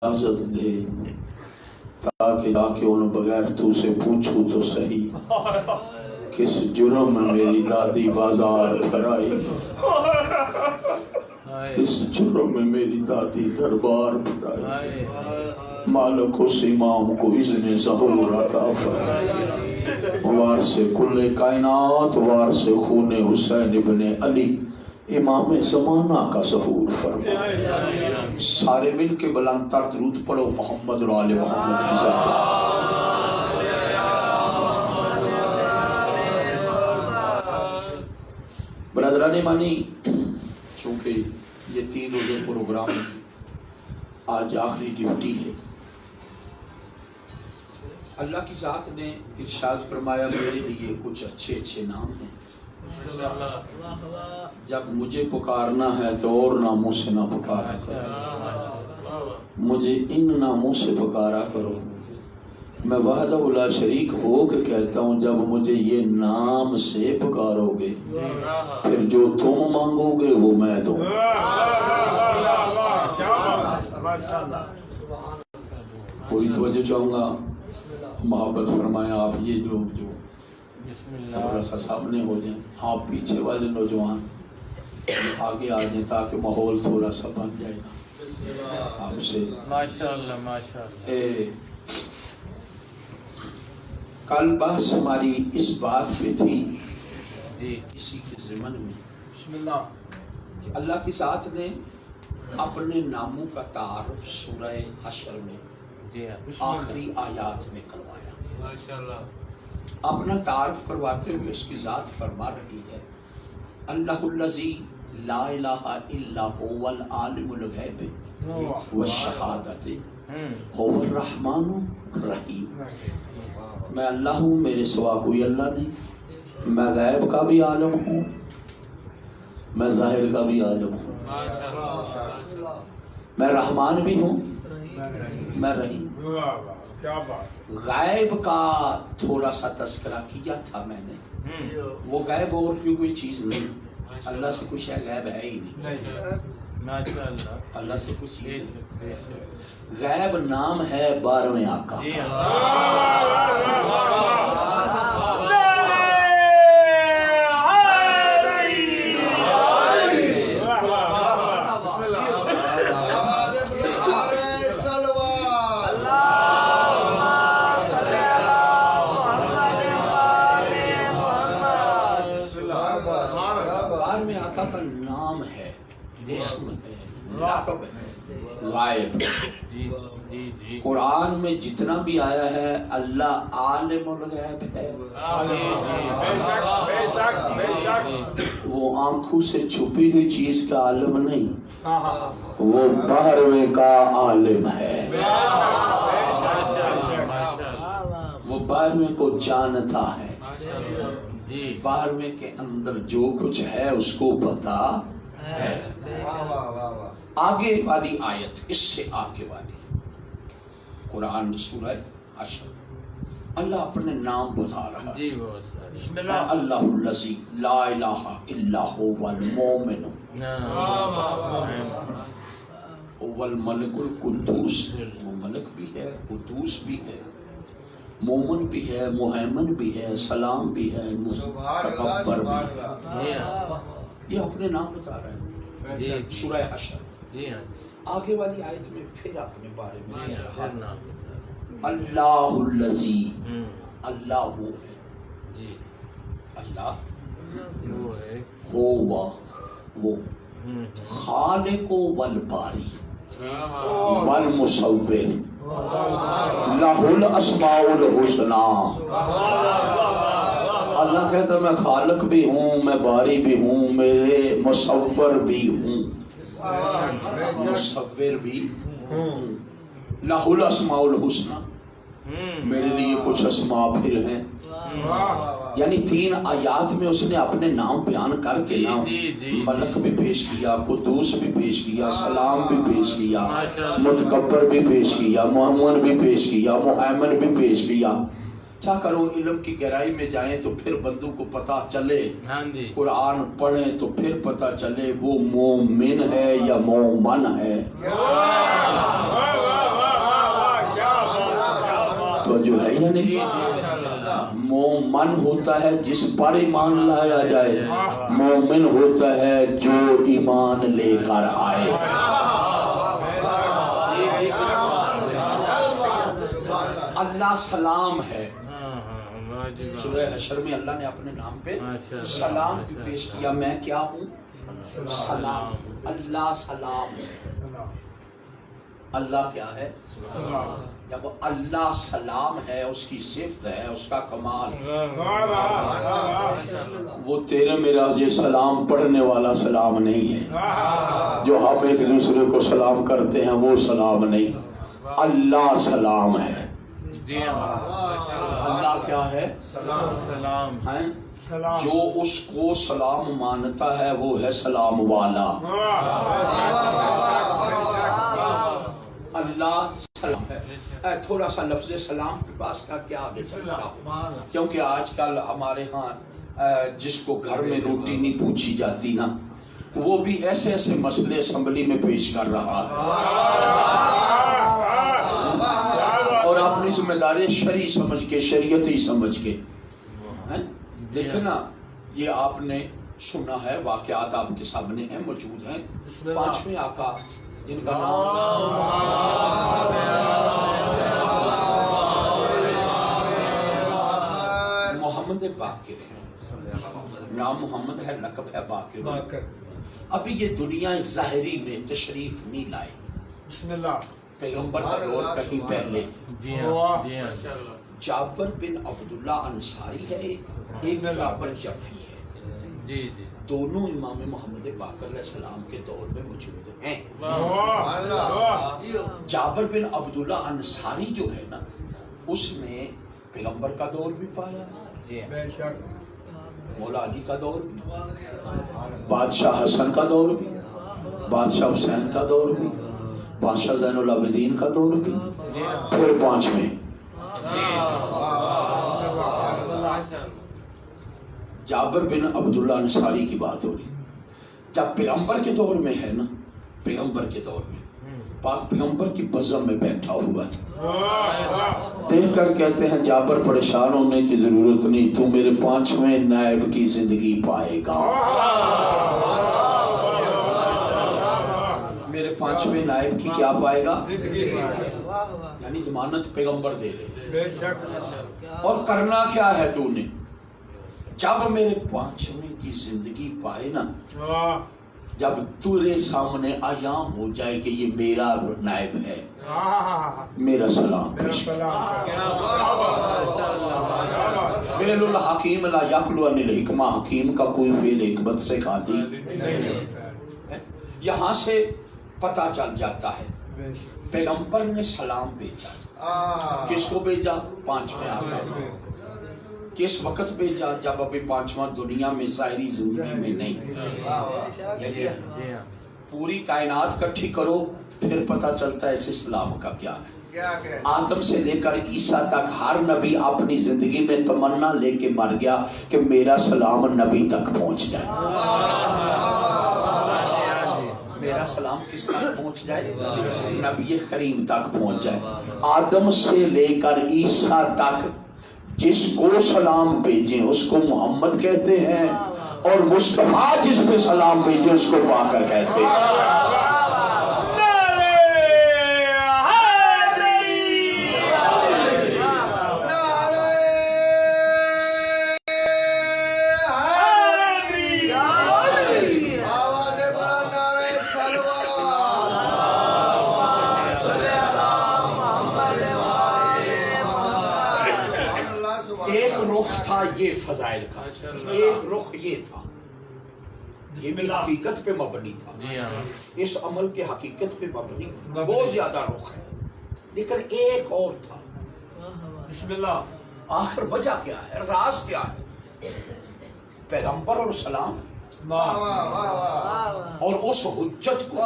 اجازت دے تاکہ جا کے انہوں بغیر تو سے پوچھوں تو صحیح کس جرم میں میری دادی بازار پھرائی، کس جرم میں میری دادی دربار پھرائی، مالک اس امام کو اذن ظہور عطا فرمائے، وارث کل کائنات، وارث خون حسین ابن علی، امام زمانہ کا ظہور فرمائے۔ سارے مل کے بلند تر درود پڑھو محمد اور آل محمد کی ذات۔ برادران ایمانی، چونکہ یہ 3 روزے پروگرام آج آخری ڈیوٹی ہے، اللہ کی ذات نے ارشاد فرمایا میرے لیے کچھ اچھے اچھے نام ہیں، جب مجھے پکارنا ہے تو اور ناموں سے نہ پکارا کرو، مجھے ان ناموں سے پکارا کرو۔ میں وحدہ لا شریک ہو کے کہتا ہوں جب مجھے یہ نام سے پکارو گے پھر جو تم مانگو گے وہ میں دوں۔ پوری توجہ چاہوں گا، محبت فرمایا آپ یہ لوگ جو تھوڑا سا سامنے ہو جائیں، آپ پیچھے والے نوجوان آگے آ جائیں تاکہ ماحول تھوڑا سا بن جائے گا آپ سے۔ ماشاءاللہ ماشاءاللہ۔ کل بحث ہماری اس بات پہ تھی اسی کے ضمن میں بسم اللہ کہ اللہ کی ذات نے اپنے ناموں کا تعارف سورہ حشر میں آخری آیات میں کروایا۔ ماشاءاللہ۔ اپنا تعارف کرواتے ہوئے اس کی ذات فرما رہی ہے اللہ الذی لا الہ الا هو العالم الغیب والشہادۃ هو الرحمن الرحیم۔ میں اللہ ہوں، میرے سوا کوئی اللہ نہیں، میں غیب کا بھی عالم ہوں، میں ظاہر کا بھی عالم ہوں، میں رحمان بھی ہوں، میں رحیم۔ غیب کا تھوڑا سا تذکرہ کیا تھا میں نے، وہ غیب اور کوئی چیز نہیں، اللہ سے کچھ ہے غیب ہے ہی نہیں، اللہ سے کچھ چیز غیب نام ہے 12ویں آقا۔ کا نام ہے، اسم ہے، لقب ہے، غائب۔ قرآن میں جتنا بھی آیا ہے اللہ عالم الغیب ہے، وہ آنکھوں سے چھپی ہوئی چیز کا عالم نہیں، وہ باہرویں کا عالم ہے، وہ باہرویں کو جانتا ہے، باہرویں کے اندر جو کچھ ہے اس کو پتا ہے۔ آگے والی آیت، اس سے آگے والی قرآن سورہ حشر، اللہ اپنے نام بتا رہا ہے۔ بسم اللہ اللہ الذی لا الہ الا هو المؤمن هو الملک القدوس، وہ ملک بھی ہے، قدوس بھی ہے، مومن بھی ہے، مہیمن بھی ہے، سلام بھی ہے، تکبر بھی ہے، یہ اپنے نام بتا رہے ہیں سورہ حشر۔ آگے والی آیت میں پھر اپنے بارے میں اللہ الذی، اللہ وہ ہے، اللہ ہوا وہ، خالق والباری والمصور، لہ الاسماء الحسنی۔ اللہ کہتا ہے میں خالق بھی ہوں، میں باری بھی ہوں، میرے مصور بھی ہوں، مصور بھی ہوں، لہ الاسماء الحسنی، میرے لیے کچھ اسماء پھر ہیں، یعنی 3 آیات میں اس نے اپنے نام بیان کر کے نام ملک بھی پیش کیا، قدوس بھی پیش کیا، سلام بھی پیش کیا، متکبر بھی پیش کیا، مہمن بھی پیش کیا، مہیمن بھی پیش کیا۔ کیا کرو، علم کی گہرائی میں جائیں تو پھر بندوں کو پتا چلے، قرآن پڑھیں تو پھر پتا چلے وہ مومن ہے یا مومن ہے۔ توجہ ہے یا نہیں؟ مومن ہوتا ہے جس پر ایمان لایا جائے، مومن ہوتا ہے جو ایمان لے کر آئے۔ اللہ سلام ہے، سورہ حشر میں اللہ نے اپنے نام پہ سلام بھی پیش کیا، میں کیا ہوں؟ سلام۔ اللہ سلام ہے، اللہ کیا ہے؟ جب اللہ سلام ہے، اس کی صفت ہے، اس کا کمال، وہ تیرے میرا یہ سلام پڑھنے والا سلام نہیں ہے جو ہم ایک دوسرے کو سلام کرتے ہیں، وہ سلام نہیں، اللہ سلام ہے۔ اللہ کیا ہے؟ سلام ہے، جو اس کو سلام مانتا ہے وہ ہے سلام والا۔ اللہ سلام ہے۔ تھوڑا سا لفظ سلام کے پاس کا کیا آگے چلتا ہوں، کیونکہ آج کل ہمارے ہاں جس کو گھر میں روٹی نہیں پوچھی جاتی نا، وہ بھی ایسے ایسے مسئلے اسمبلی میں پیش کر رہا اور اپنی ذمہ داری شرعی سمجھ کے، شریعتی سمجھ کے۔ دیکھنا یہ آپ نے سنا ہے، واقعات آپ کے سامنے ہیں، موجود ہیں۔ پانچویں آقا جن کا نام محمد باقر ہے، نام محمد ہے، لقب ہے باقر۔ ابھی یہ دنیا ظاہری میں تشریف نہیں لائے، بسم اللہ، پیغمبر کا دور کہیں پہلے۔ جابر بن عبداللہ انصاری ہے، ایک جابر جفی ہے، دونوں امام محمد باقر علیہ السلام کے دور میں موجود ہیں۔ جابر بن عبداللہ انصاری جو ہے نا، اس نے پیغمبر کا دور بھی پایا، مولا علی کا دور بھی، بادشاہ حسن کا دور بھی، بادشاہ حسین کا دور بھی، بادشاہ زین العابدین کا دور بھی، پھر پانچویں جابر بن عبداللہ انصاری کی بات ہو رہی۔ جب پیغمبر کے دور میں ہے نا، پیغمبر کے دور میں پاک پیغمبر کی بزم میں بیٹھا ہوا تھا، دیکھ کر کہتے ہیں جابر پریشان ہونے کی ضرورت نہیں، تو میرے پانچویں نائب کی زندگی پائے گا، میرے پانچویں نائب کی کیا پائے گا؟ یعنی ضمانت پیغمبر دے رہے۔ اور کرنا کیا ہے تو نے؟ جب میرے پانچویں کی زندگی پائے نا، جب تیرے سامنے عیاں ہو جائے کہ یہ میرا نائب ہے، میرا سلام پیش کر۔ فعل الحکیم لا یخلو عن الحکمہ، حکیم کا کوئی فعل حکمت سے خالی نہیں۔ یہاں سے پتہ چل جاتا ہے پیغمبر نے سلام بھیجا، کس کو بھیجا؟ پانچویں آقا۔ کس وقت بھیجا؟ جب ابھی پانچواں دنیا میں ظاہری زندگی میں نہیں۔ پوری کائنات کٹھی کرو پھر پتہ چلتا ہے اس اسلام کا کیا ہے۔ آدم سے لے کر عیسیٰ تک ہر نبی اپنی زندگی میں تمنا لے کے مر گیا کہ میرا سلام نبی تک پہنچ جائے، میرا سلام کس تک پہنچ جائے؟ نبی کریم تک پہنچ جائے۔ آدم سے لے کر عیسیٰ تک جس کو سلام بھیجیں اس کو محمد کہتے ہیں، اور مصطفیٰ جس پہ سلام بھیجیں اس کو باقر کہتے ہیں۔ یہ فضائل کا ایک رخ یہ تھا، یہ بھی حقیقت پہ مبنی تھا، اس عمل کے حقیقت پہ مبنی بہت زیادہ رخ ہے، لیکن ایک اور تھا۔ بسم اللہ، آخر وجہ کیا ہے، راز کیا ہے؟ پیغمبر اور سلام اور اس حجت کو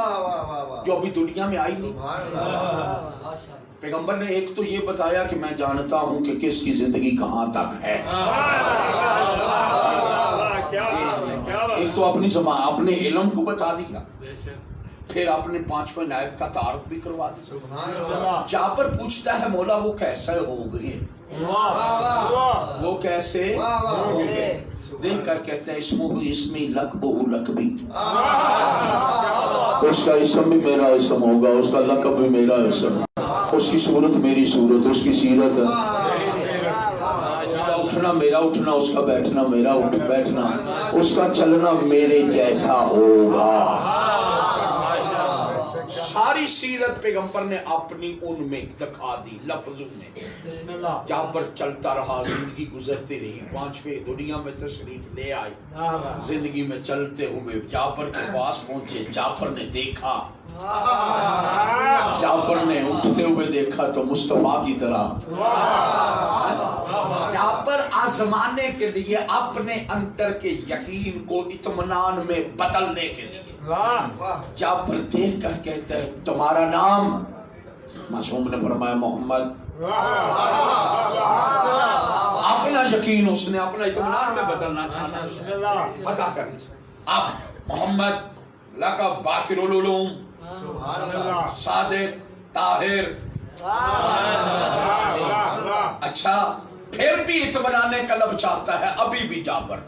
جو ابھی دنیا میں آئی نہیں۔ پیغمبر نے ایک تو یہ بتایا کہ میں جانتا ہوں کہ کس کی زندگی کہاں تک ہے، ایک تو اپنی زبان اپنے علم کو بتا دیا، پھر اپنے پانچویں نائب کا تعارف بھی کروا دیا. جابر پوچھتا ہے مولا وہ کیسے ہو گئے, وہ کیسے ہو گئے؟ دیکھ کر کہتے ہیں اسمہ اسمی لقبہ لقبی, اس کا اسم بھی میرا اسم ہوگا, اس کا لقب بھی میرا اسم, اس کی صورت میری صورت, اس کی سیرت, اس کا اٹھنا میرا اٹھنا, اس کا بیٹھنا میرا بیٹھنا, اس کا چلنا میرے جیسا ہوگا. ساری سیرت پیغمبر نے اپنی ان میں دکھا دی لفظوں میں. جابر چلتا رہا, زندگی گزرتی رہی, پانچویں دنیا میں تشریف لے آئی. زندگی میں چلتے ہوئے جابر کے پاس پہنچے. جابر نے دیکھا, جابر نے اٹھتے ہوئے دیکھا تو مصطفیٰ کی طرح. جابر آزمانے کے لیے اپنے اندر کے یقین کو اطمینان میں بدلنے کے لیے جابر دیکھ کر کہتا ہے تمہارا نام؟ معصوم نے فرمایا محمد. اپنا یقین اس نے اپنا اطمینان میں بدلنا چاہتا, پتا کرنے سے اب محمد لقب باقر العلوم, صادق, طاہر. اچھا پھر بھی اطمینان قلب چاہتا ہے ابھی بھی جابر.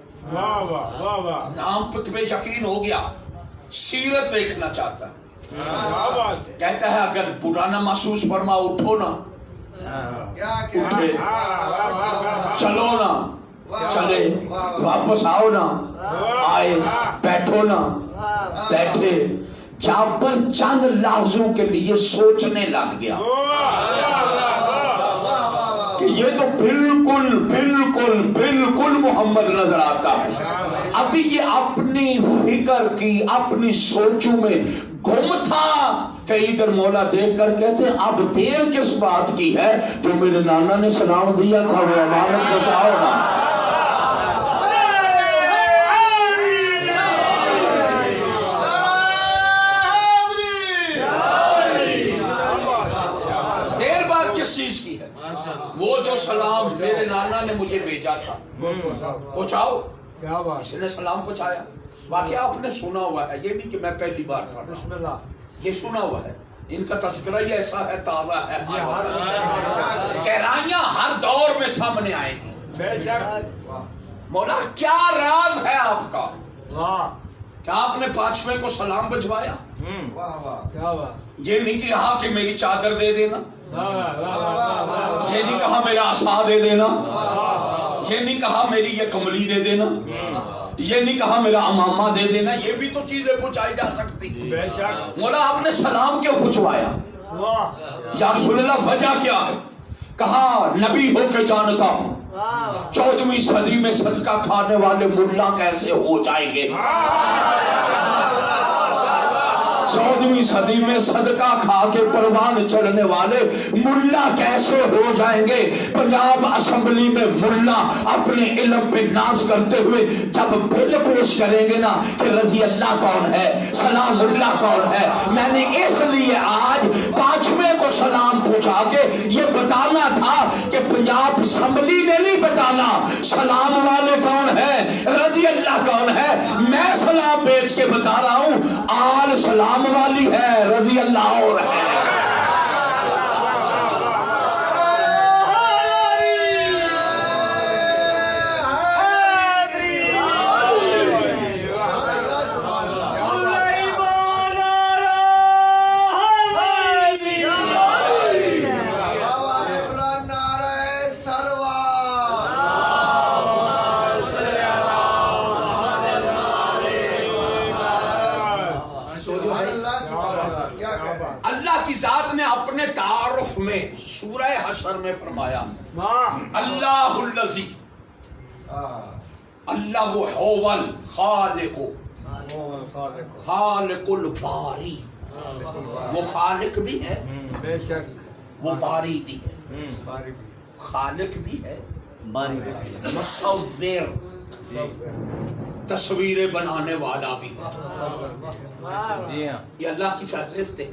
نام پہ یقین ہو گیا, سیرت دیکھنا چاہتا ہے. کہتا ہے اگر برا نہ محسوس فرما اٹھو نا, اٹھے, چلو نا چلے, واپس آؤ نا آئے, بیٹھو نا بیٹھے. جابر چند لحظوں کے لیے سوچنے لگ گیا کہ یہ تو بالکل بالکل بالکل محمد نظر آتا ہے. ابھی یہ اپنی فکر کی اپنی سوچوں میں گم تھا کہ ادھر مولا دیکھ کر کہتے ہیں اب دیر کس بات کی ہے, جو میرے نانا نے سلام دیا تھا وہ امانت بچاؤ نا. دیر بات کس چیز کی ہے؟ وہ جو سلام میرے نانا نے مجھے بھیجا تھا پہنچاؤ. اس نے سلام پہنچایا. واقعہ آپ نے سنا ہوا ہے, یہ نہیں کہ میں پہلی بار پڑھ رہا, یہ سنا ہوا ہے. ان کا تذکرہ ہی ایسا ہے, تازہ ہے, گہرائیاں ہر دور میں سامنے آئے گی. مولا کیا راز ہے آپ کا؟ کیا آپ نے پانچویں کو سلام بھجوایا؟ یہ نہیں کہا کہ میری چادر دے دینا, یہ نہیں کہا میرا عصا دے دینا, یہ نہیں کہا میری یہ کملی دے دینا, یہ نہیں کہا میرا امامہ دے دینا. یہ بھی تو چیزیں پہنچائی جا سکتی. مولا آپ نے سلام کیوں پہنچوایا؟ یا رسول اللہ وجہ کیا ہے؟ کہا نبی ہو کے جانتا ہوں 14ویں صدی میں صدقہ کھانے والے ملا کیسے ہو جائیں گے. 14ویں صدی میں صدقہ کھا کے قربان چڑھنے والے ملا کیسے ہو جائیں گے. پنجاب اسمبلی میں ملا اپنے علم پہ ناز کرتے ہوئے جب بل پیش کریں گے نا کہ رضی اللہ کون ہے, سلام اللہ کون ہے, میں نے اس لیے آج پانچویں کو سلام پہنچا کے یہ بتانا تھا کہ پنجاب اسمبلی نے نہیں بتانا سلام والے کون ہے, رضی اللہ کون ہے. میں سلام بیچ کے بتا رہا ہوں آل سلام والی ہے, رضی اللہ اور ہے. اللہ کی ذات نے اپنے تعارف میں سورہ حشر میں فرمایا اللہ الذی, اللہ وہ ہول خالق, خالق الباری, وہ خالق بھی ہے وہ باری بھی ہے, خالق بھی ہے باری بھی ہے, مصور تصویریں بنانے والا بھی ہے. یہ اللہ کی صفت ہے.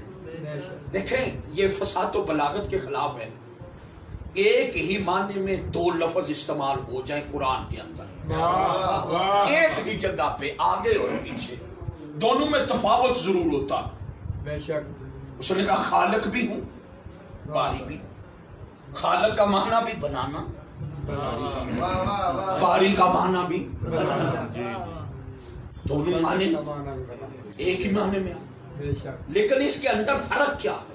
دیکھیں یہ فساد و بلاغت کے خلاف ہے. ایک ہی معنی میں دو لفظ استعمال ہو جائیں قرآن کے اندر, ایک ہی جگہ پہ آگے اور پیچھے, دونوں میں تفاوت ضرور ہوتا, بے شک اس نے کہا خالق بھی ہوں باری بھی. خالق کا معنی بھی بنانا، باری کا معنی بھی بنانا، دونوں معنی ایک ہی معنی میں. بے شک لیکن اس کے اندر فرق کیا ہے؟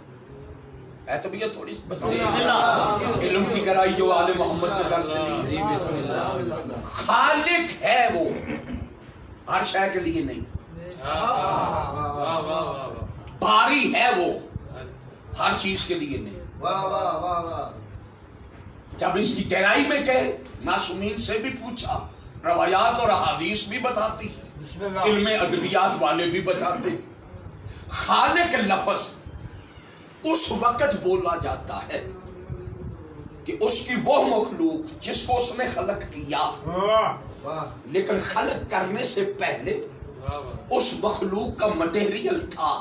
اے طبیعت تھوڑی سی علم کی گہرائی جو آل محمد کے در سے لی. خالق ہے وہ ہر شے کے لیے نہیں، باری ہے وہ ہر چیز کے لیے نہیں. جب اس کی گہرائی میں کہے، معصومین سے بھی پوچھا، روایات اور احادیث بھی بتاتی، علم ادبیات والے بھی بتاتے. خالق لفظ اس وقت بولا جاتا ہے کہ اس کی وہ مخلوق جس کو اس نے خلق کیا، لیکن خلق کرنے سے پہلے اس مخلوق کا مٹیریل تھا.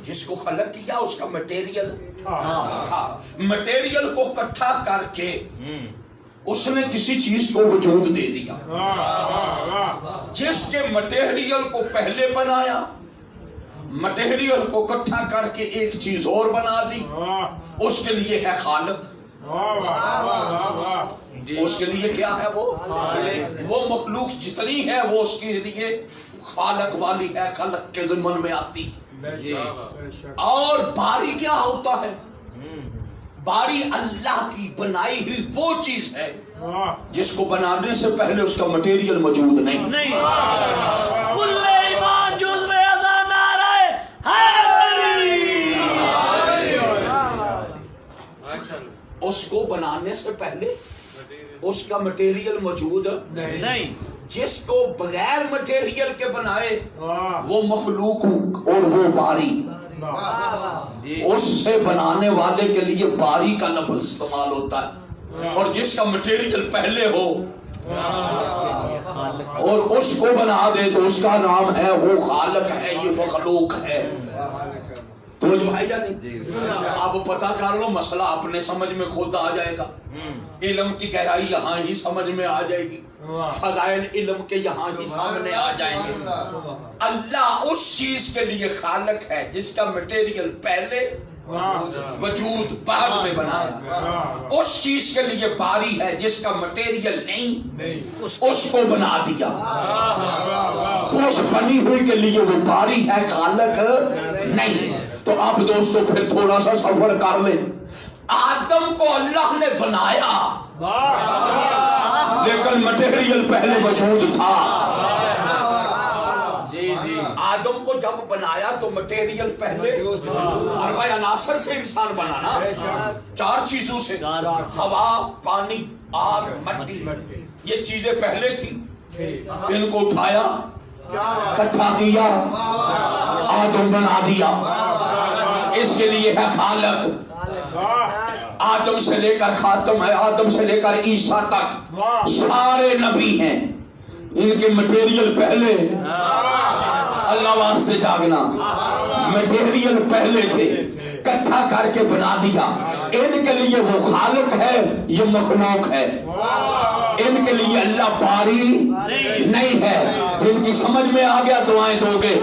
جس کو خلق کیا اس کا مٹیریل تھا. مٹیریل کو اکٹھا کر کے اس نے کسی چیز کو وجود دے دیا. جس کے مٹیریل کو پہلے بنایا، مٹیریل کو اکٹھا کر کے ایک چیز اور بنا دی، اس کے لیے ہے خالق. اس کے لیے کیا ہے؟ وہ مخلوق جتنی ہے وہ اس کے لیے خالق والی ہے، خلق کے ضمن میں آتی. اور باری کیا ہوتا ہے؟ باری اللہ کی بنائی ہوئی وہ چیز ہے جس کو بنانے سے پہلے اس کا مٹیریل موجود نہیں. اس کو بنانے سے پہلے اس کا مٹیریل موجود نہیں. جس کو بغیر مٹیریل کے بنائے وہ مخلوق اور وہ باری. اس سے بنانے والے کے لیے باری کا لفظ استعمال ہوتا ہے، اور جس کا مٹیریل پہلے ہو اور اس کو بنا دے تو اس کا نام ہے وہ خالق ہے، یہ مخلوق ہے. تو جو ہے یا نہیں؟ آپ پتہ کر لو، مسئلہ اپنے سمجھ میں خود آ جائے گا. علم کی گہرائی یہاں ہی سمجھ میں آ جائے گی، فضائل علم کے یہاں ہی سامنے آ جائیں گے. اللہ اس چیز کے لیے خالق ہے جس کا مٹیریل پہلے، وجود بعد میں بنایا. اس چیز کے لیے باری ہے جس کا مٹیریل نہیں، اس کو بنا دیا. اس بنی ہوئی کے لیے وہ باری ہے، خالق نہیں. تو اب دوستو پھر تھوڑا سا سفر کر لیں. آدم کو اللہ نے بنایا لیکن مٹیریل پہلے موجود تھا. آدم کو جب بنایا تو مٹیریل پہلے اربع عناصر سے انسان بنا نا، 4 چیزوں سے، ہوا، پانی، آگ، مٹی. یہ چیزیں پہلے تھی، ان کو اٹھایا، اکٹھا کیا، آدم بنا دیا. اس کے لیے ہے خالق. آدم سے لے کر خاتم ہے، آدم سے لے کر عیسیٰ تک سارے نبی ہیں، ان کے مٹیریل پہلے. اللہ واسطے جاگنا، مٹیریل پہلے تھے، اکٹھا کر کے بنا دیا. ان کے لیے وہ خالق ہے، یہ مخلوق ہے. ان کے لیے اللہ باری نہیں ہے. جن کی سمجھ میں آ گیا دعائیں دو گے.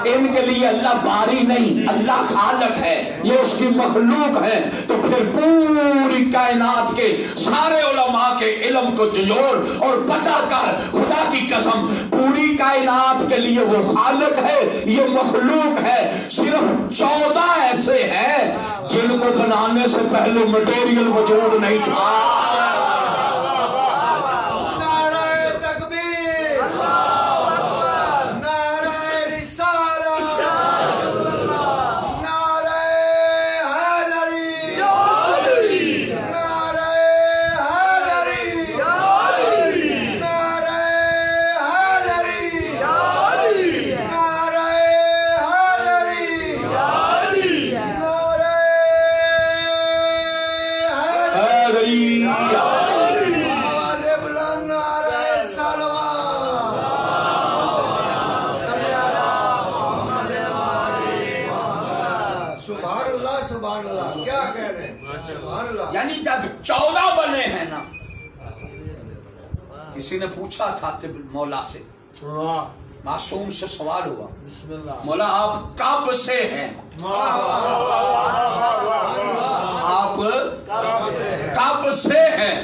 ان کے لیے اللہ باری نہیں، اللہ خالق ہے، یہ اس کی مخلوق ہے. تو پھر پوری کائنات کے سارے علماء کے علم کو جوڑ اور پتہ کر، خدا کی قسم پوری کائنات کے لیے وہ خالق ہے، یہ مخلوق ہے. صرف 14 ایسے ہیں جن کو بنانے سے پہلے مٹیریل موجود نہیں تھا. یعنی جب 14 بنے ہیں نا، کسی نے پوچھا تھا کہ مولا سے، معصوم سے سوال ہوا، مولا آپ کب سے ہیں؟ آپ کب سے ہیں؟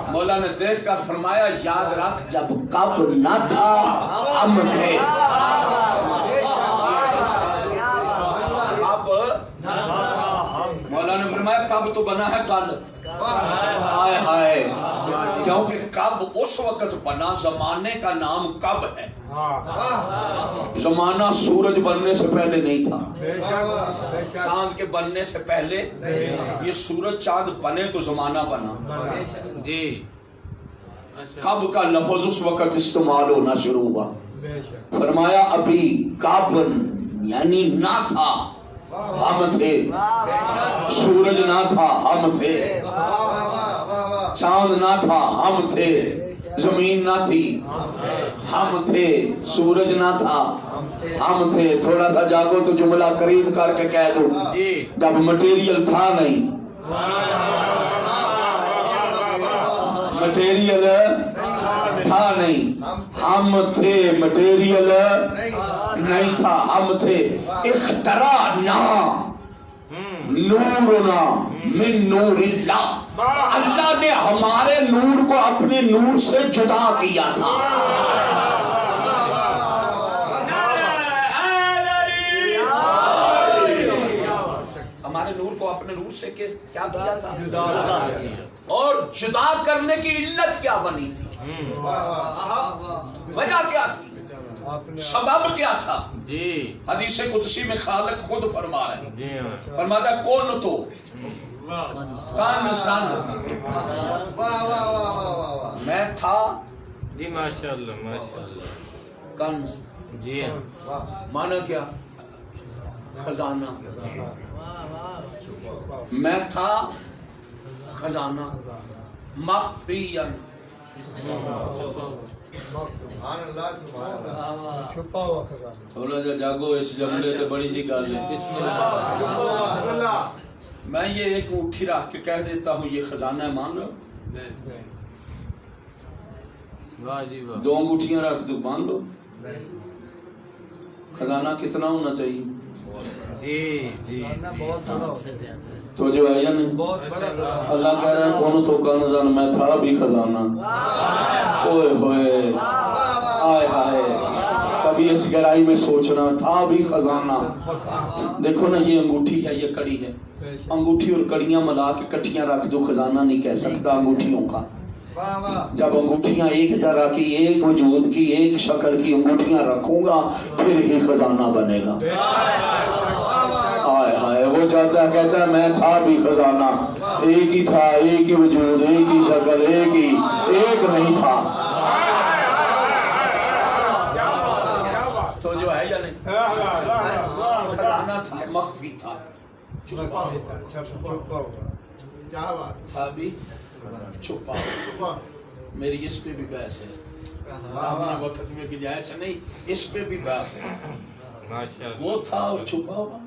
مولا نے دیکھ کر فرمایا یاد رکھ جب کب نہ تھا ہم تھے، اب مولا نے فرمایا کب تو بنا ہے کل، ہائے ہائے، کیونکہ کب اس وقت بنا، زمانے کا نام کب ہے، زمانہ سورج بننے سے پہلے نہیں تھا، چاند کے بننے سے پہلے، یہ سورج چاند بنے تو زمانہ بنا، جی کب کا لفظ اس وقت استعمال ہونا شروع ہوا، فرمایا ابھی کابن یعنی نہ تھا ہم تھے، سورج نہ تھا ہم تھے، چاند نہ تھا ہم تھے، زمین نہ تھی ہم تھے، سورج نہ تھا ہم تھے۔ تھوڑا سا جاگو تو جملہ قریب کر کے کہہ دو، جب مٹیریل تھا نہیں، مٹیریل تھا نہیں، ہم تھے، مٹیریل نہیں تھا، ہم تھے، اخترانا نورنا من نور اللہ، اللہ نے ہمارے نور کو اپنے نور سے جدا کیا تھا، ہمارے نور کو اپنے نور سے کیا کیا تھا، اور جدا کرنے کی علت کیا بنی تھی، وجہ کیا تھی، سبب کیا تھا؟ جی حدیث قدسی میں خالق خود فرما رہے جی ہیں، فرماتا ہے کون تو کان سن، میں تھا، جی ماشاءاللہ ماشاءاللہ، کنز جی مانا کیا، خزانہ، میں تھا خزانہ، مخفیا، جاگو اس جملے سے بڑی جی گل ہے، میں یہ ایک انگوٹھی رکھ کے کہہ دیتا ہوں یہ خزانہ ہے، مان لو، واہ جی واہ، دو انگوٹھیاں رکھ دو مان لو، خزانہ کتنا ہونا چاہیے، جی جی تو جو ہے یا نہیں، اللہ کہہ رہے ہیں کون تو کنزن، میں تھا بھی خزانہ، اوئے ہوئے آئے ہائے، کبھی اس گہرائی میں سوچنا، تھا بھی خزانہ۔ دیکھو نا یہ انگوٹھی ہے، یہ کڑی ہے، انگوٹھی اور کڑیاں ملا کے کٹھیاں رکھ دو، خزانہ نہیں کہہ سکتا انگوٹھیوں کا، جب انگوٹھیاں ایک طرح کی، ایک وجود کی، ایک شکل کی انگوٹھیاں رکھوں گا پھر ہی خزانہ بنے گا، آئے ہائے، وہ چاہتا ہے کہتا ہے میں تھا بھی خزانہ، ایک ہی تھا، ایک ہی وجود، ایک ہی شکل، ایک نہیں تھا، تو جو ہے یا نہیں، خزانہ تھا، مخفی تھا، تھا بھی چھپا، میری اس پہ بھی بحث ہے، اپنے وقت میں گنجائش نہیں، اس پہ بھی بحث ہے، ماشاءاللہ، وہ تھا اور چھپا ہوا،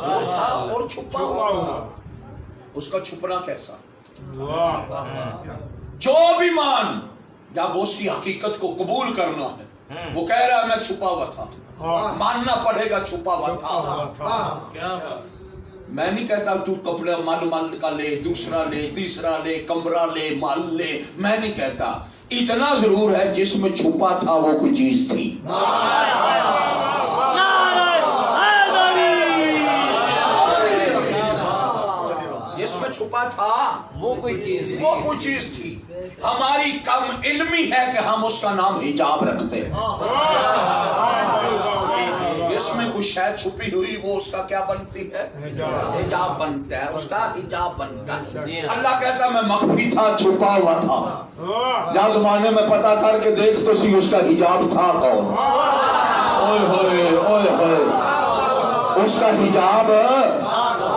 وہ تھا اور چھپا ہوا، اس کا چھپنا کیسا، جو بھی مان جب اس کی حقیقت کو قبول کرنا ہے، وہ کہہ رہا ہے میں چھپا ہوا تھا، ماننا پڑے گا چھپا ہوا تھا، کیا بات، میں نہیں کہتا تو کپڑا مال کا لے، دوسرا لے، تیسرا لے، کمرہ لے، مال لے، میں نہیں کہتا، اتنا ضرور ہے جس میں چھپا تھا وہ کوئی چیز تھی، جس میں چھپا تھا وہ کوئی چیز تھی، ہماری کم علمی ہے کہ ہم اس کا نام حجاب رکھتے ہیں، جس میں کچھ شاید چھپی ہوئی وہ اس کا کیا بنتی ہے، حجاب بنتا ہے، اس کا حجاب بنتا ہے، اللہ کہتا ہے میں مخفی تھا، چھپا ہوا تھا، جا زمانے میں پتہ کر کے دیکھ تو سی اس کا حجاب تھا کون، اوئے ہوئے اوئے ہوئے، اس کا حجاب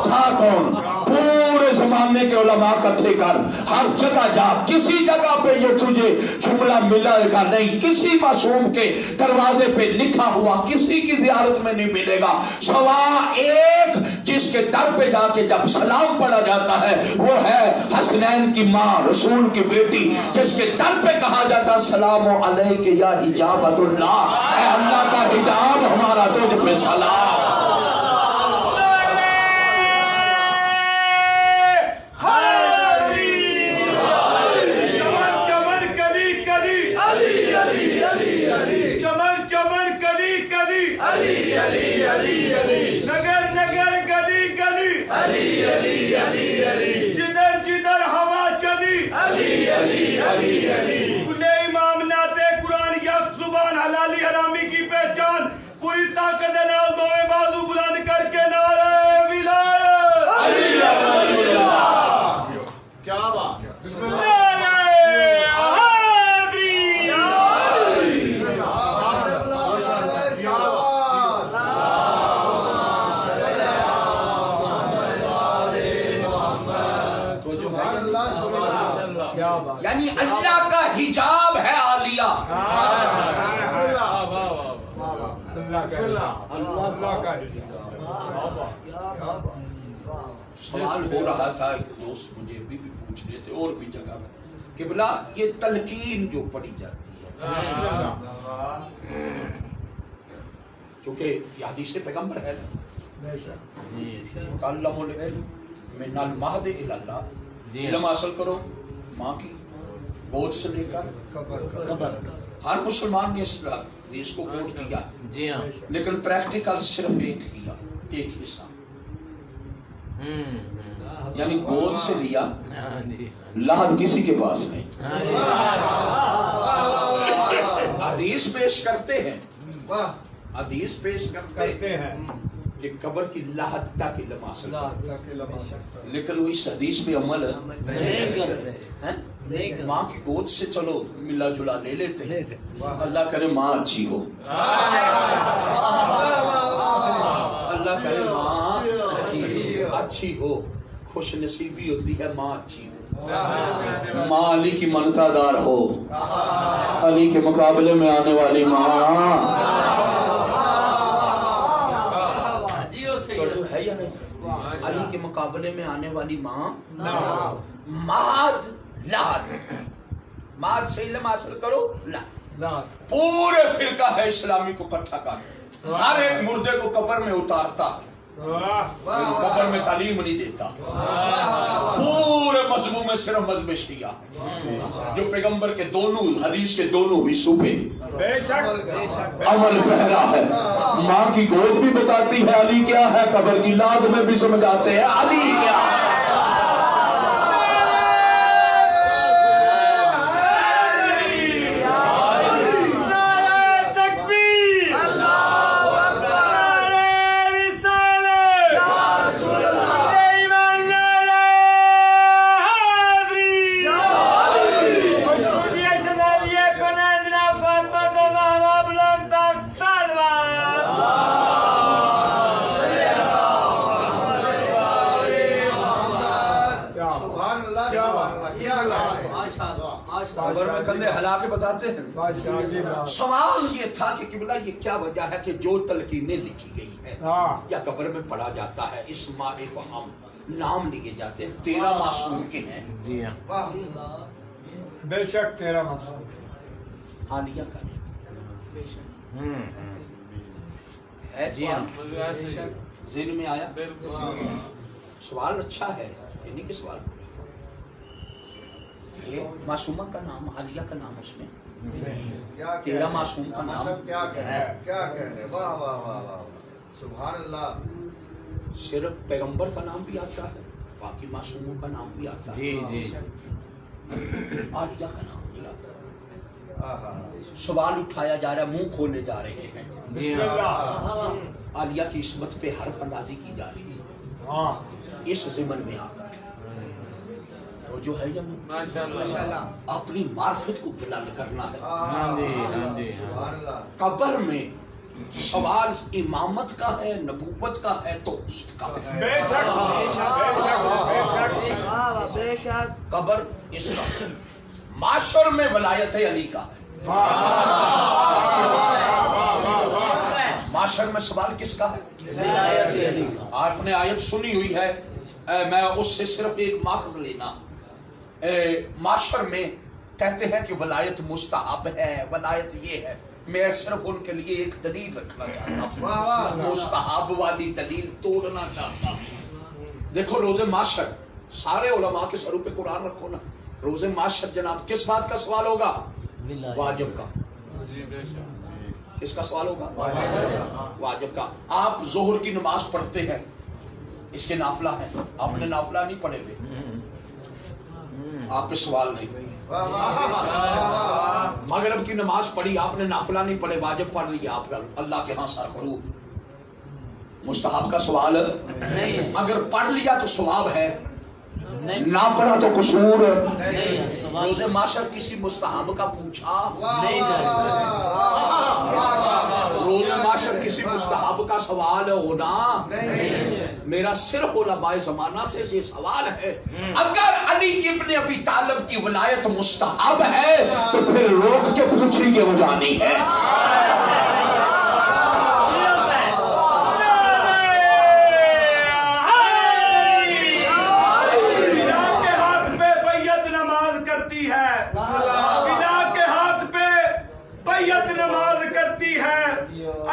تھا کون، پورے زمانے زمانے کے علماء اکٹھے کر, ہر جگہ جا, کسی جگہ پہ یہ تجھے جملہ ملے گا نہیں, کسی معصوم کے دروازے پہ لکھا ہوا کسی کی زیارت میں نہیں ملے گا, سوا ایک جس کے در پہ جا کے جب سلام پڑھا جاتا ہے وہ ہے حسنین کی ماں رسول کی بیٹی, جس کے در پہ کہا جاتا السلام علیک یا حجابۃ اللہ, اے اللہ کا حجاب ہمارا تجھ پہ سلام. نگر نگر گلی گلی جدھر جدھر ہوا چلی کلے امام ناتے قرآن یک زبان حلالی حرامی کی پہچان پوری طاقت نال دوے بازو بلند کر کے نعرہ ولایت کیا بات ہے, بسم اللہ. یعنی اللہ کا حجاب ہے عالیہ. سوال ہو رہا تھا, ایک دوست مجھے بھی پوچھ رہے تھے اور بھی جگہ کہ بلا یہ تلقین جو پڑھی جاتی ہے چونکہ یہ حدیث پیغمبر ہے, تعلم العلم من المہد الی اللہ, علم حاصل کرو ماں کی گود سے لے کر قبر. ہر مسلمان نے اس حدیث کو غور کیا, جی ہاں, لیکن پریکٹیکل صرف ایک کیا, ایک حصہ, یعنی گود سے لیا, لحد کسی کے پاس نہیں. حدیث پیش کرتے ہیں, حدیث پیش کرتے ہیں کہ قبر کی لحد تک علم حاصل کرتے, لیکن وہ اس حدیث پہ عمل نہیں کرتے. ماں کی گود سے چلو ملا جلا لے لیتے ہیں, اللہ کرے ماں اچھی ہو, اللہ کرے ماں اچھی ہو, خوش نصیبی ہوتی ہے ماں اچھی ہو. ماں علی کی منتا دار ہو, علی کے مقابلے میں آنے والی ماں ہے یا نہیں, علی کے مقابلے میں آنے والی ماں مہد لحد, مہد سے علم حاصل کرو, پورے فرقہ ہے اسلامی کو اکٹھا کر, ہر ایک مردے کو قبر میں اتارتا, قبر میں تعلیم نہیں دیتا. پورے مذہبوں میں صرف مذہب شیعہ جو پیغمبر کے دونوں حدیث کے دونوں حصوں پہ عمل پہرا ہے. ماں کی گود بھی بتاتی ہے علی کیا ہے, قبر کی لاد میں بھی سمجھاتے ہیں علی کیا ہے. قبر میں کندھے ہلا کے بتاتے ہیں. سوال یہ تھا کہ قبلہ یہ کیا وجہ ہے کہ جو تلقینیں لکھی گئی ہیں یا قبر میں پڑھا جاتا ہے اسماء فہم نام لیے جاتے ہیں, 13 معصوم کے ہیں. جی ہاں, بے شک 13 معصوم, عالیہ کا نہیں ہے. جی ہاں, ذہن میں آیا سوال اچھا ہے, یہ نہیں کہ سوال معصومہ کا نام, عالیہ کا نام اس میں 13 معصوم کا نام کیا کہہ رہے ہیں, واہ واہ واہ واہ, سبحان اللہ. صرف پیغمبر کا نام بھی آتا ہے, باقی معصوموں کا نام بھی آتا ہے. جی جی, عالیہ کا نام بھی آتا ہے. سوال اٹھایا جا رہا ہے, منہ کھولے جا رہے ہیں. جی ہاں, عالیہ کی عصمت پہ حرف اندازی کی جا رہی ہے اس ضمن میں آ کر. تو جو ہے ماشاءاللہ, اپنی معرفت کو بلند کرنا ہے. ہاں جی, ہاں جی, قبر میں سوال امامت کا ہے، نبوت کا ہے، توحید کا ہے۔ بے شک بے شک قبر اس کا ہے، معاشر میں ولایت علی کا ہے۔ معاشر میں سوال کس کا ہے؟ ولایت علی کا۔ آپ نے آیت سنی ہوئی ہے، میں اس سے صرف ایک ماخذ لینا۔ معاشر میں کہتے ہیں کہ ولایت مستحب ہے، ولایت یہ ہے، میں صرف ان کے لیے ایک دلیل رکھنا چاہتا ہوں، مستحب والی دلیل توڑنا چاہتا ہوں۔ دیکھو روز معاشر، سارے علماء کے سروں پہ قرآن رکھو نا، روز معاشر جناب کس بات کا سوال ہوگا؟ واجب کا۔ کس کا سوال ہوگا؟ واجب کا۔ آپ ظہر کی نماز پڑھتے ہیں، اس کے نافلہ ہے، آپ نے نافلہ نہیں پڑھے ہوئے، آپ پہ سوال نہیں۔ مغرب کی نماز پڑھی، آپ نے نافلہ نہیں پڑھے، واجب پڑھ لیا، آپ کا اللہ کے ہاں سرخروب، مستحب کا سوال نہیں۔ اگر پڑھ لیا تو ثواب ہے، نہ پڑھا تو قصور۔ روز معاشر کسی مستحب کا پوچھا نہیں جائے گا، روز معاشر کسی مستحب کا سوال ہونا میرا صرف علماء زمانہ سے یہ سوال ہے، اگر علی ابن ابی طالب کی ولایت مستحب ہے تو پھر روک کے پوچھی کہ وہ جانی ہے۔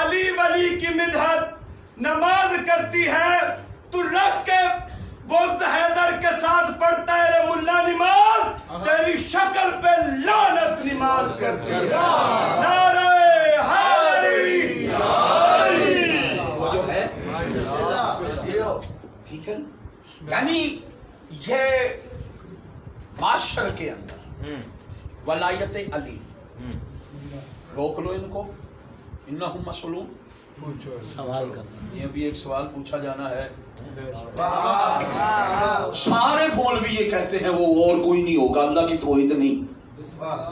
علی ولی کی مدحت نماز کرتی ہے، تو رکھ کے بغض حیدر کے ساتھ پڑھتا ہے رے ملا نماز، تیری شکل پہ لعنت نماز کرتی ہے۔ نعرہ حیدری وہ جو ہے ٹھیک ہے، یعنی یہ معاشر کے اندر ولایت علی، روک لو ان کو، انہم مسئولون، سوال کرنا، یہ بھی ایک سوال پوچھا جانا ہے۔ سارے مولوی یہ کہتے ہیں وہ اور کوئی نہیں ہوگا، اللہ کی توحید نہیں،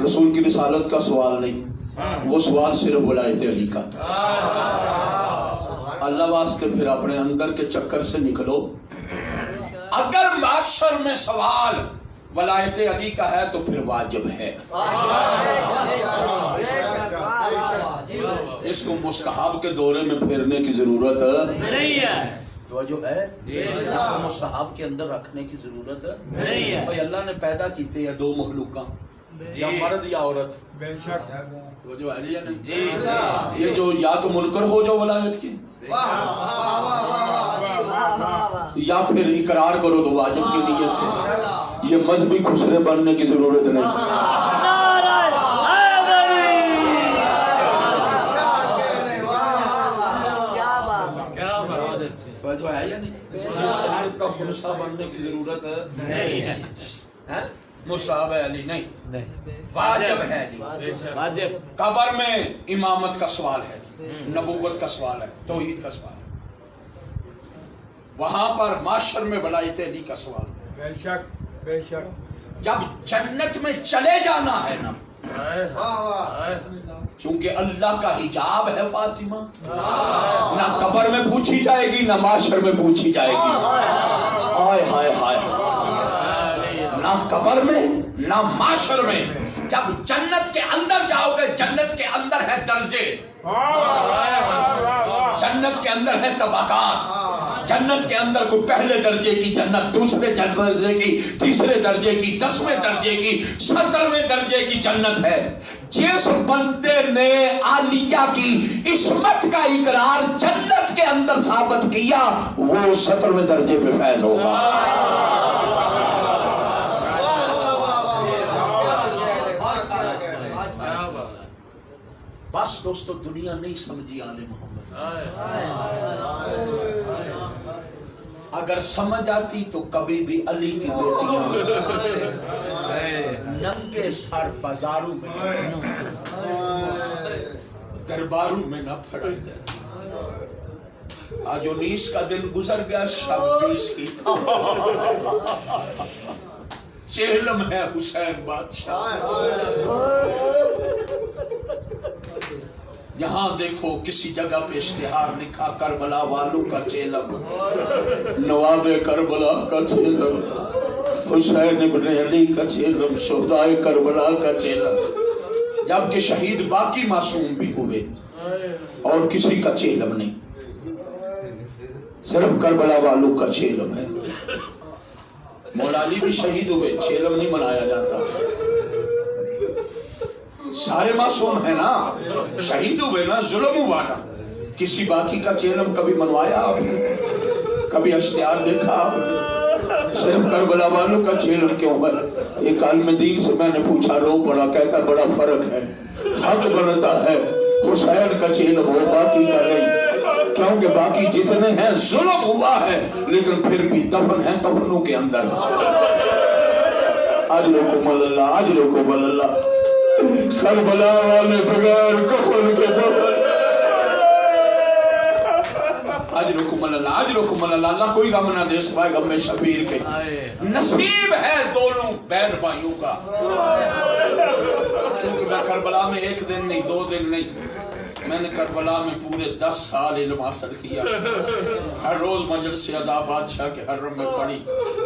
رسول کی رسالت کا سوال نہیں، وہ سوال صرف ولایت علی کا۔ اللہ واسطے پھر اپنے اندر کے چکر سے نکلو۔ اگر معاشر میں سوال ولایت علی کا ہے تو پھر واجب ہے، اس کو مستحب کے دورے میں پھیرنے کی ضرورت نہیں ہے، تو جو ہے اس کو مستحب کے اندر رکھنے کی ضرورت نہیں ہے۔ بھائی اللہ نے پیدا کیتے ہیں دو مخلوقاں، یا مرد یا عورت، وہ جو ہے یا نہیں، یہ جو یا تو منکر ہو جو ولایت کی، یا پھر اقرار کرو تو واجب کی نیت سے، یہ مذہبی خسرے بننے کی ضرورت نہیں۔ جو ہے یا نہیں، شریعت کا خلاصہ بننے کی ضرورت نہیں ہے، مصحب علی نہیں، واجب ہے علی، واجب۔ قبر میں امامت کا سوال ہے، نبوت کا سوال ہے، توحید کا سوال ہے، وہاں پر معاشر میں ولایت علی کا سوال ہے۔ بے شک بے شک، جب جنت میں چلے جانا ہے نا، چونکہ اللہ کا حجاب ہے فاطمہ، نہ قبر میں پوچھی جائے گی نہ معاشر میں پوچھی جائے گی، ہائے ہائے ہائے، نہ قبر میں نہ معاشر میں۔ جب جنت کے اندر جاؤ گے، جنت کے اندر ہے درجے، جنت کے اندر ہے طبقات، جنت کے اندر کوئی پہلے درجے کی جنت، دوسرے درجے کی، تیسرے درجے کی، 10ویں درجے کی، 17ویں درجے کی جنت ہے۔ جس بندے نے عالیہ کی عصمت کا اقرار جنت کے اندر ثابت کیا وہ 17ویں درجے پہ فیض ہوگا۔ بس دوستو دنیا نہیں سمجھی آل محمد، اگر سمجھ آتی تو کبھی بھی علی کی بیٹیاں ننگے سر بازاروں میں درباروں میں نہ پھڑ جاتی۔ آج 19 کا دن گزر گیا، شب 20 کی چہلم ہے حسین بادشاہ، یہاں دیکھو کسی جگہ پہ اشتہار لکھا کربلا والوں کا چیلم، نواب کربلا کا چیلم، حسین ابن علی کا چیلم، شہدائے کربلا کا چیلم، جبکہ شہید باقی معصوم بھی ہوئے اور کسی کا چیلم نہیں، صرف کربلا والوں کا چیلم ہے۔ مولا علی بھی شہید ہوئے، چیلم نہیں منایا جاتا، سارے معصوم ہیں نا، شہید ہوئے نا، ظلم ہوا نا، کسی باقی کا چیلم کبھی منوایا آپ نے؟ کبھی اشتہار دیکھا آپ نے؟ صرف کربلا والوں کا چیلم کیوں ہے؟ ایک عالم دین سے میں نے پوچھا، رو پڑا، کہتا بڑا فرق ہے، حق بنتا ہے حسین کا چیلم ہو باقی کا نہیں، کیونکہ باقی جتنے ہیں ظلم ہوا ہے، لیکن پھر بھی دفن ہیں دفنوں کے اندر۔ اجرکم اللہ، اجرکم اللہ، کربلا والے بغیر کفن کے دفن۔ اجرکم اللہ، اجرکم اللہ، اللہ کوئی غم نہ دے سوائے غم شبیر کے۔ نصیب ہے دونوں بہن بھائیوں کا، چونکہ میں کربلا میں ایک دن نہیں، 2 دن نہیں، میں نے کربلا میں پورے 10 سال علم حاصل کیا، ہر روز مجلس ادا بادشاہ کے حرم میں پڑھی،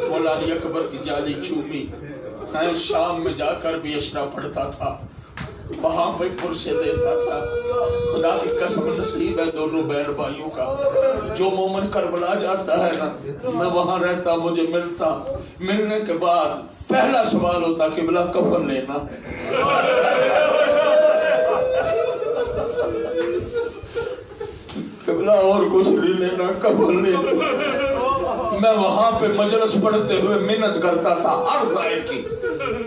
مولا علی اکبر کی جالی چومی، میں شام میں جا کر بھی اشرا پڑھتا تھا، وہاں پہ پرسے دیتا تھا۔ خدا کی قسم نصیب ہے دونوں بہن بھائیوں کا، جو مومن کربلا جاتا ہے نا، میں وہاں رہتا، مجھے ملتا، ملنے کے بعد پہلا سوال ہوتا کہ بلا کفن لینا، قبلہ اور کچھ نہیں لینا، کفن لینا۔ میں وہاں پہ مجلس پڑھتے ہوئے منت کرتا تھا ہر ظاہر کی،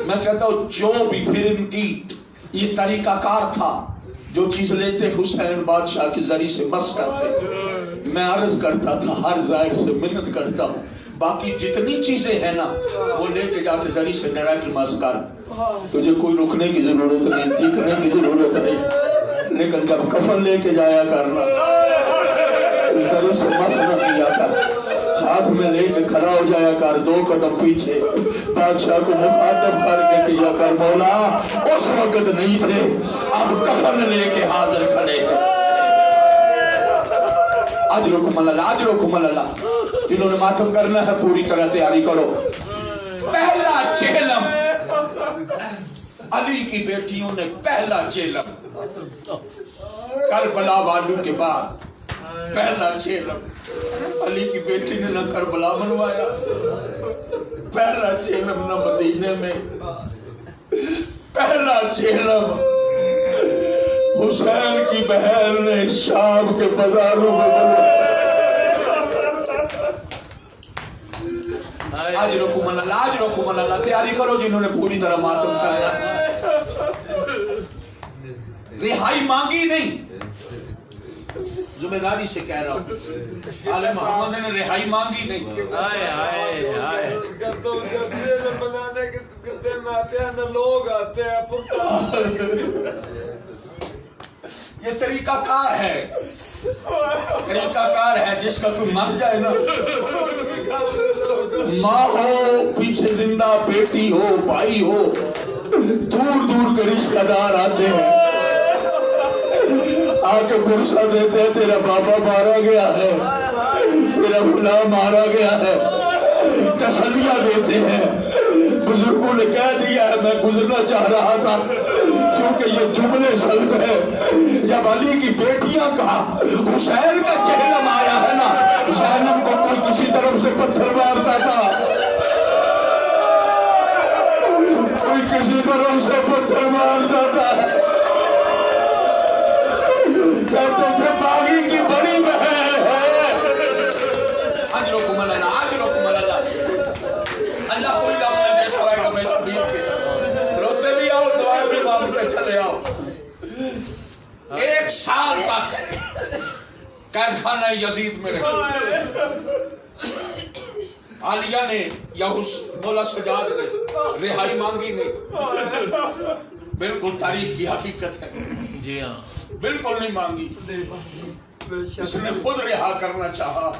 میں کہتا ہوں جو بھی پھر ان کی یہ طریقہ کار تھا، جو چیز لیتے حسین بادشاہ کے ذریعے سے مس کرتے، میں عرض کرتا تھا ہر ظاہر سے منت کرتا ہوں، باقی جتنی چیزیں ہیں نا وہ لے کے جاتے ذریعے سے ڈائریکٹ مس کر، تجھے کوئی رکنے کی ضرورت نہیں، دیکھنے کی ضرورت نہیں، لیکن جب کفن لے کے جایا کرنا ذریعے سے مس نہ کیا کر، ہاتھ میں لے کے کھڑا ہو جایا کر، 2 قدم پیچھے، بادشاہ کو مخاطب کر کے کیا کر، مولا اس وقت نہیں تھے، اب کفن لے کے حاضر کھڑے ہیں۔ اجرکم اللہ، اجرکم اللہ، جنہوں نے ماتم کرنا ہے پوری طرح تیاری کرو۔ پہلا چہلم علی کی بیٹیوں نے، پہلا چہلم کربلا والوں کے بعد پہلا چہلم علی کی بیٹی نے نہ کربلا منوایا، پہلا چہلم نہ مدینے میں، پہلا چہلم حسین کی بہن نے شام کے بازاروں میں منوایا۔ اجرکم اللہ، اجرکم اللہ، تیاری کرو جنہوں نے پوری طرح ماتم کرنا۔ رہائی مانگی نہیں، ذمہ داری سے کہہ رہا ہوں، آل محمد نے رہائی مانگی نہیں۔ بنانے کے دن آتے ہیں نہ لوگ آتے ہیں، یہ طریقہ کار ہے، طریقہ کار ہے، جس کا کوئی مر جائے نا، ماں ہو پیچھے زندہ، بیٹی ہو، بھائی ہو، دور دور کے رشتہ دار آتے ہیں، آ کے پرسہ دیتے ہیں تیرا بابا مارا گیا ہے، تیرا غلام مارا گیا ہے، تسلیہ دیتے ہیں۔ بزرگوں نے کہہ دیا ہے، میں گزرنا چاہ رہا تھا کیونکہ یہ جملے سلط ہے، جب علی کی بیٹیاں کا حسین کا چہلم آیا ہے نا، زینب کو کوئی کسی طرف سے پتھر مارتا تھا، کوئی کسی طرف سے پتھر مارتا تھا، کہتے تھے باغی کی بڑی بہن ہے۔ اجرکم اللہ، اجرکم اللہ، اللہ کوئی غم نہ دے سوائے غم شبیر کے۔ روتے بھی آؤ، دعائیں بھی مانگتے چلے آؤ۔ 1 سال تک قید خانہ یزید میں رہے، عالیہ نے یا مولا سجاد نے رہائی مانگی نہیں، بالکل تاریخ کی حقیقت ہے، جی ہاں، بالکل نہیں مانگی، اس نے خود رہا کرنا چاہا،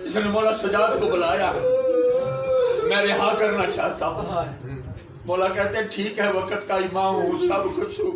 اس نے مولا سجاد کو بلایا، میں رہا کرنا چاہتا ہوں، مولا کہتے ہیں ٹھیک ہے، وقت کا امام ہوں، سب کچھ ہوں،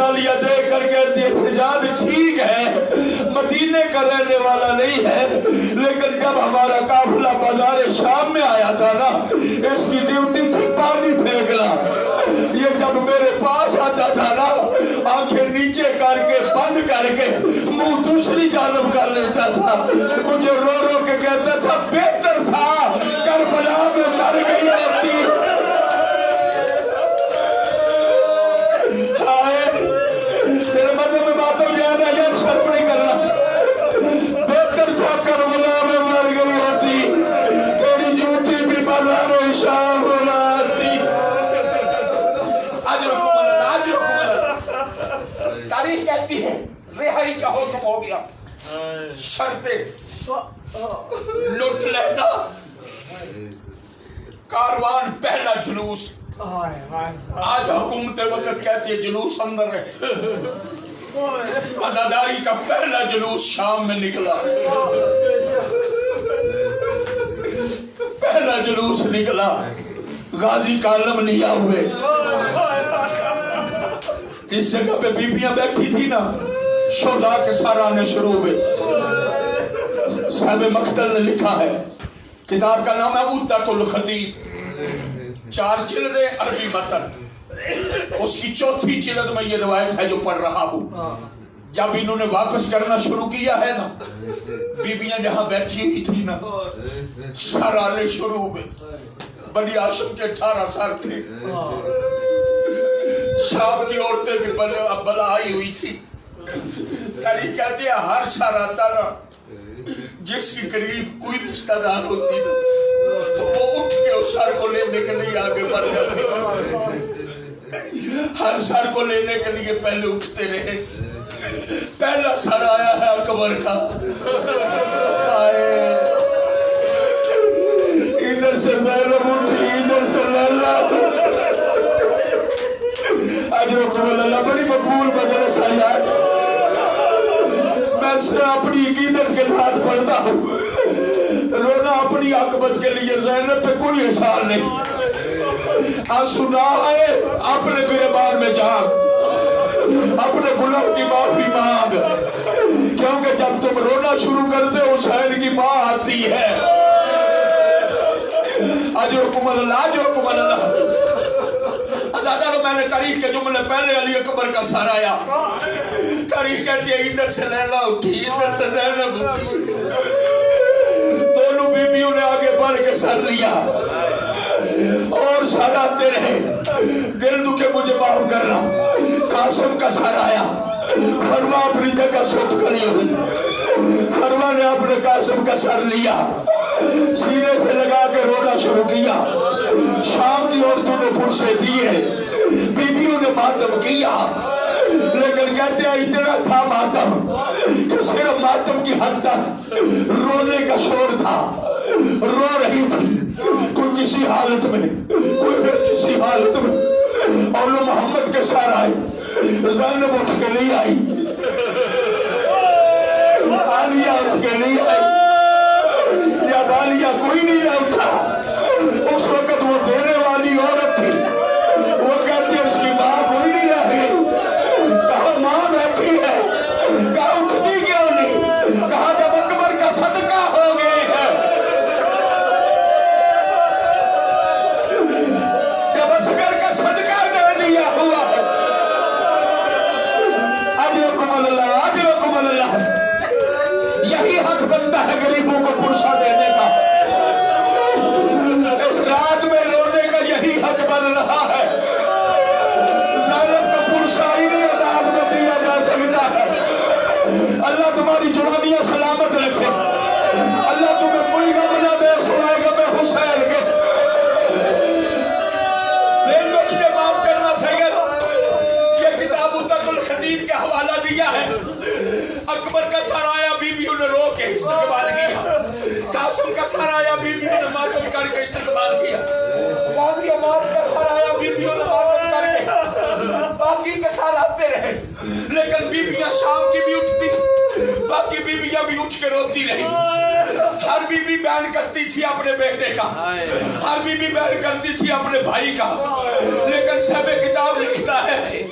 گالیاں دے کر کہتی ہے سجاد ٹھیک ہے مدینے کا رہنے والا نہیں ہے، لیکن جب ہمارا قافلہ بازار شام میں آیا تھا نا اس کی ڈیوٹی تھی پانی پھینکنا، یہ جب میرے پاس آتا تھا نا آنکھیں نیچے کر کے بند کر کے منہ دوسری جانب کر لیتا تھا، مجھے رو رو کے کہتا تھا بہتر تھا کربلا میں مر گئی ہوتی۔ تیرے مذہب میں باتوں جانا یار شرم نہیں کرنا، بہتر تھا کربلا میں مر گئی ہوتی، تیری جوتی بھی بازار شام بناتی۔ تاریخ کہتی ہے رہائی کا حکم ہو گیا، شرطیں لٹ لیتا، کاروان پہلا جلوس، آج حکومت وقت کہتی ہے جلوس اندر رہے، عزاداری کا پہلا جلوس شام میں نکلا، پہلا جلوس نکلا، غازی کالم لیا ہوئے، جس جگہ پہ بیبیاں بیٹھی تھی نا شہداء کے سرانے شروع ہوئے۔ صاحب مقتل نے لکھا ہے، کتاب کا نام ہے عدۃ الخطیب، 4 جلدیں عربی متن، اس کی 4تھی جلد میں یہ روایت ہے جو پڑھ رہا ہوں۔ جب انہوں نے واپس کرنا شروع کیا ہے نا بیبیاں جہاں بیٹھی ہوئی تھی نا سرانے شروع ہوئے، بنی ہاشم کے 18 سال تھے، شام کی عورتیں بھی بلا آئی ہوئی تھی، تاریخ کہتے ہیں ہر سر آتا نا جس کی قریب کوئی رشتہ دار ہوتی نا تو وہ اٹھ کے اس سر کو لینے کے لیے آگے بڑھ جاتی، ہر سر کو لینے کے لیے پہلے اٹھتے رہے۔ پہلا سر آیا ہے اکبر کا، ادھر سے زینب اٹھی ادھر سے لیلا، اجرکم اللہ، بڑی مقبول مجلس ہے یار، میں سے اپنی عقیدت کے ساتھ پڑھتا ہوں، رونا اپنی عاقبت کے لیے، زینب پہ کوئی احسان نہیں، آنسو نہ آئے اپنے گریبان میں جاگ، اپنے گناہ کی معافی مانگ، کیونکہ جب تم رونا شروع کرتے ہو حسین کی ماں آتی ہے۔ اجرکم اللہ، اجرکم اللہ۔ میں نے تاریخ کے جملے پہلے علی اکبر کا سر آیا، تاریخ کہتی ہے ادھر سے لیلا اٹھی ادھر سے زینب اٹھی، دونوں بیویوں نے آگے بڑھ کے سر لیا اور سر آتے رہے، دل دکھے مجھے معاف کرنا۔ قاسم کا سر آیا، فرما اپنی جگہ سوٹ کھڑی ہوئی، فرما نے اپنے قاسم کا سر لیا، سینے سے لگا کے رونا شروع کیا۔ شام کی عورتوں نے پرسے دیے، بیویوں نے ماتم کیا، لیکن کہتے ہیں اتنا تھا ماتم کہ صرف ماتم کی حد تک رونے کا شور تھا، رو رہی تھی، کوئی کسی حالت میں کوئی پھر کسی حالت میں۔ اولو محمد کے سر آئے، زینب اٹھ کے نہیں آئی، عالیہ اٹھ کے نہیں آئی، یا عالیہ کوئی نہیں نہ اٹھا۔ اس وقت وہ دینے والی عورت تھی، وہ کہتی ہے اس کی ماں کوئی نہیں رہی، کہا ماں بیٹھی ہے، کہا اٹھتی کیوں نہیں، کہا جب اکبر کا صدقہ ہو گئے ہے، جب اصغر کا صدقہ دے دیا ہوا ہے۔ اجرکم اللہ، اجرکم اللہ، یہی حق بنتا ہے غریبوں کو پرسا دینے کا، اس رات میں رونے کا یہی حق بن رہا ہے۔ زینب کا پرسا ہی نہیں انداز میں دیا جا سکتا ہے۔ اللہ تمہاری جوانیاں سلامت رکھے، اللہ تمہیں کوئی غم نہ دے سوائے غم حسین کے۔ دل دکھیے معاف کرنا سید، یہ کتاب عدۃ الخطیب کے حوالہ دیا ہے۔ اکبر کا سر آیا، بیویوں نے رو کے استقبال کیا، قاسم کا سر آیا، بیویوں نے ماتم کر کے استقبال کیا، غازی عماد کا سر آیا، بیویوں نے ماتم کر کے، باقی کے سر آتے رہے، لیکن بیویاں شام کی بھی اٹھتی، باقی بیویاں بھی اٹھ کے روتی رہی۔ ہر بیوی بیان کرتی تھی اپنے بیٹے کا، ہر بیوی بیان کرتی تھی اپنے بھائی کا، لیکن صاحب کتاب لکھتا ہے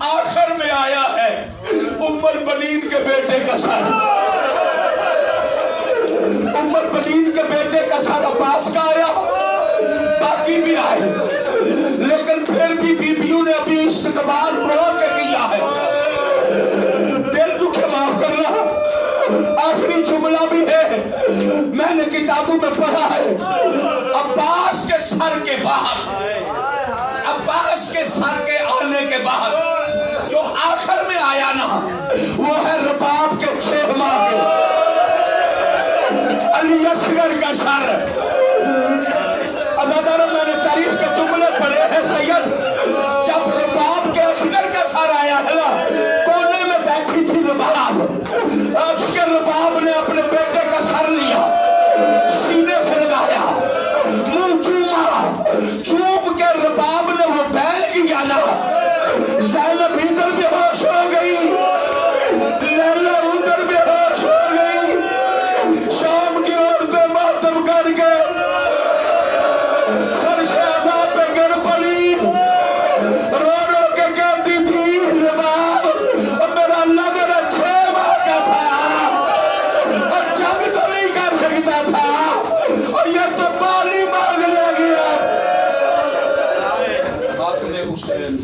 آخر میں آیا ہے ام البنین کے بیٹے کا سر، ام البنین کے بیٹے کا سر عباس کا آیا، باقی بھی آئے، لیکن پھر بھی بیویوں نے ابھی استقبال رو کے کیا ہے۔ دل دکھے معاف کرنا، آخری جملہ بھی ہے، میں نے کتابوں میں پڑھا ہے، عباس کے سر کے بعد، عباس کے سر کے آنے کے بعد جو آخر میں آیا نا وہ ہے رباب کے 6 ماہ کے علی اصغر کا سر۔ عزادارہ میں نے تاریخ کے جملے پڑھے ہیں سید، جب رباب کے اصغر کا سر آیا ہے نا کونے میں بیٹھی تھی رباب، اس کے رباب نے اپنے بیٹے کا سر لیا، سینے سے لگایا، منہ چوما، چوم کے رباب نے وہ بیل کیا نا، زینب ادھر بے ہوش ہو گئی، لیلا ادھر بے ہوش ہو گئی، شام کی عورتیں ماتم کر کے فرش عذاب پہ گر پڑی، رو رو کے کہتی تھی رباب میرا اللہ میرا 6 ماہ کا تھا اور جنگ تو نہیں کر سکتا تھا اور یہ تو پانی مانگنے گیا۔ ماتم حسین